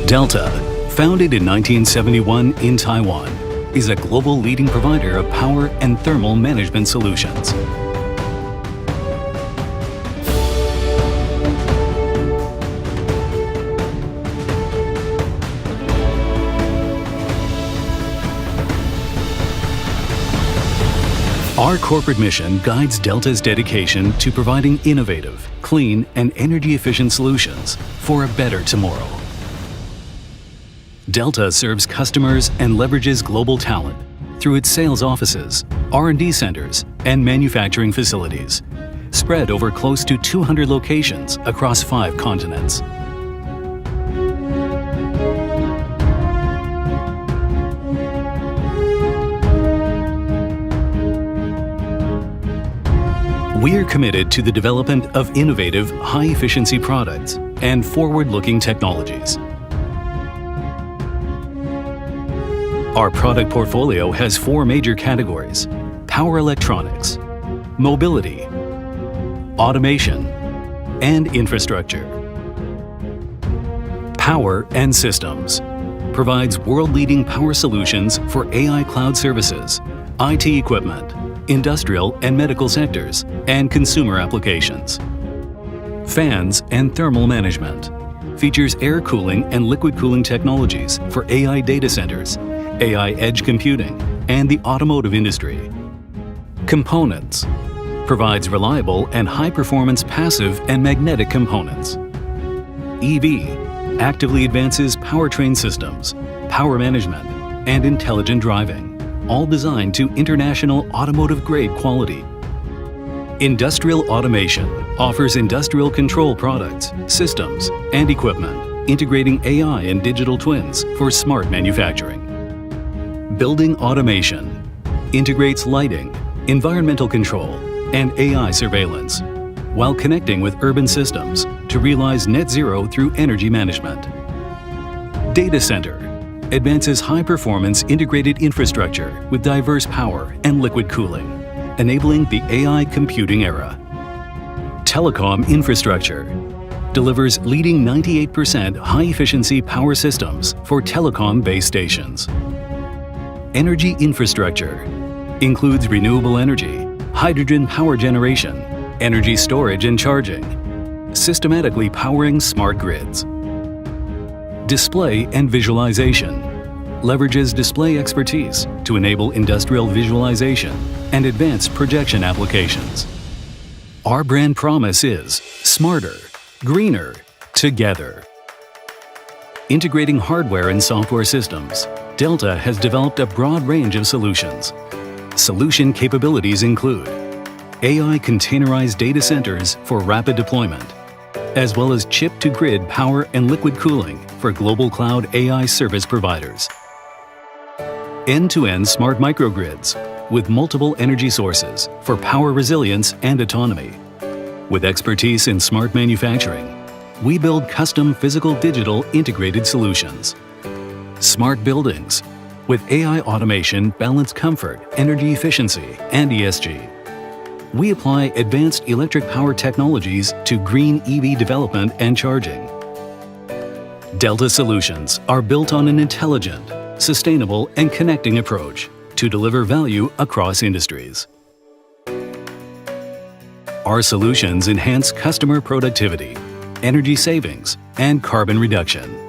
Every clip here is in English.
Delta, founded in 1971 in Taiwan, is a global leading provider of power and thermal management solutions. Our corporate mission guides Delta's dedication to providing innovative, clean, and energy-efficient solutions for a better tomorrow. Delta serves customers and leverages global talent through its sales offices, R&D centers, and manufacturing facilities, spread over close to 200 locations across 5 continents. We are committed to the development of innovative, high-efficiency products and forward-looking technologies. Our product portfolio has 4 major categories: power electronics, mobility, automation, and infrastructure. Power and Systems provides world-leading power solutions for AI cloud services, IT equipment, industrial and medical sectors, and consumer applications. Fans and Thermal Management features air cooling and liquid cooling technologies for AI data centers, AI edge computing, and the automotive industry. Components provides reliable and high-performance passive and magnetic components. EV actively advances powertrain systems, power management, and intelligent driving, all designed to international automotive-grade quality. Industrial Automation offers industrial control products, systems, and equipment, integrating AI and digital twins for smart manufacturing. Building Automation integrates lighting, environmental control, and AI surveillance, while connecting with urban systems to realize net zero through energy management. Data Center advances high-performance integrated infrastructure with diverse power and liquid cooling, enabling the AI computing era. Telecom Infrastructure delivers leading 98% high-efficiency power systems for telecom base stations. Energy Infrastructure includes renewable energy, hydrogen power generation, energy storage and charging, systematically powering smart grids. Display and Visualization leverages display expertise to enable industrial visualization and advanced projection applications. Our brand promise is smarter, greener, together. Integrating hardware and software systems, Delta has developed a broad range of solutions. Solution capabilities include AI containerized data centers for rapid deployment, as well as chip-to-grid power and liquid cooling for global cloud AI service providers. End-to-end smart microgrids with multiple energy sources for power resilience and autonomy. With expertise in smart manufacturing, we build custom physical-digital integrated solutions. Smart buildings with AI automation balance comfort, energy efficiency, and ESG. We apply advanced electric power technologies to green EV development and charging. Delta solutions are built on an intelligent, sustainable, and connecting approach to deliver value across industries. Our solutions enhance customer productivity, energy savings, and carbon reduction.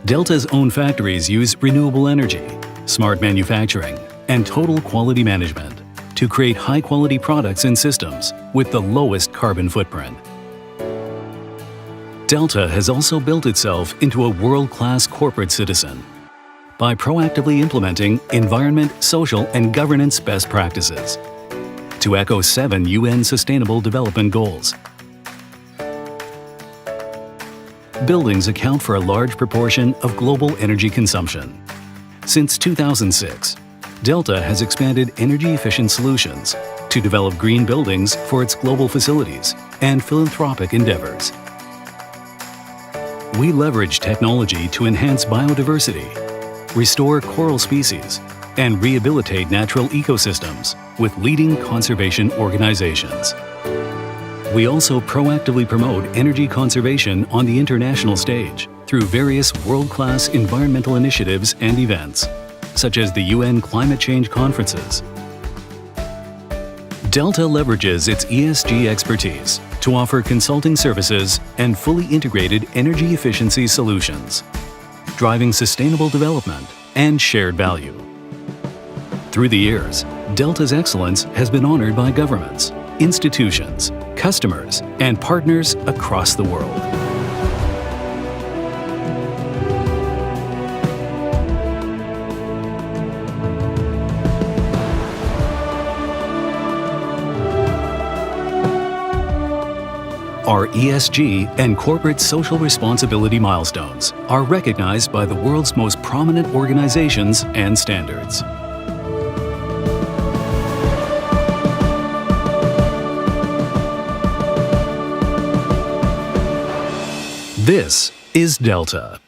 Delta's own factories use renewable energy, smart manufacturing, and total quality management to create high-quality products and systems with the lowest carbon footprint. Delta has also built itself into a world-class corporate citizen by proactively implementing environment, social, and governance best practices to echo 7 UN Sustainable Development Goals. Buildings account for a large proportion of global energy consumption. Since 2006, Delta has expanded energy-efficient solutions to develop green buildings for its global facilities and philanthropic endeavors. We leverage technology to enhance biodiversity, restore coral species, and rehabilitate natural ecosystems with leading conservation organizations. We also proactively promote energy conservation on the international stage through various world-class environmental initiatives and events, such as the UN climate change conferences. Delta leverages its ESG expertise to offer consulting services and fully integrated energy efficiency solutions, driving sustainable development and shared value. Through the years, Delta's excellence has been honored by governments, institutions, customers, and partners across the world. Our ESG and corporate social responsibility milestones are recognized by the world's most prominent organizations and standards. This is Delta.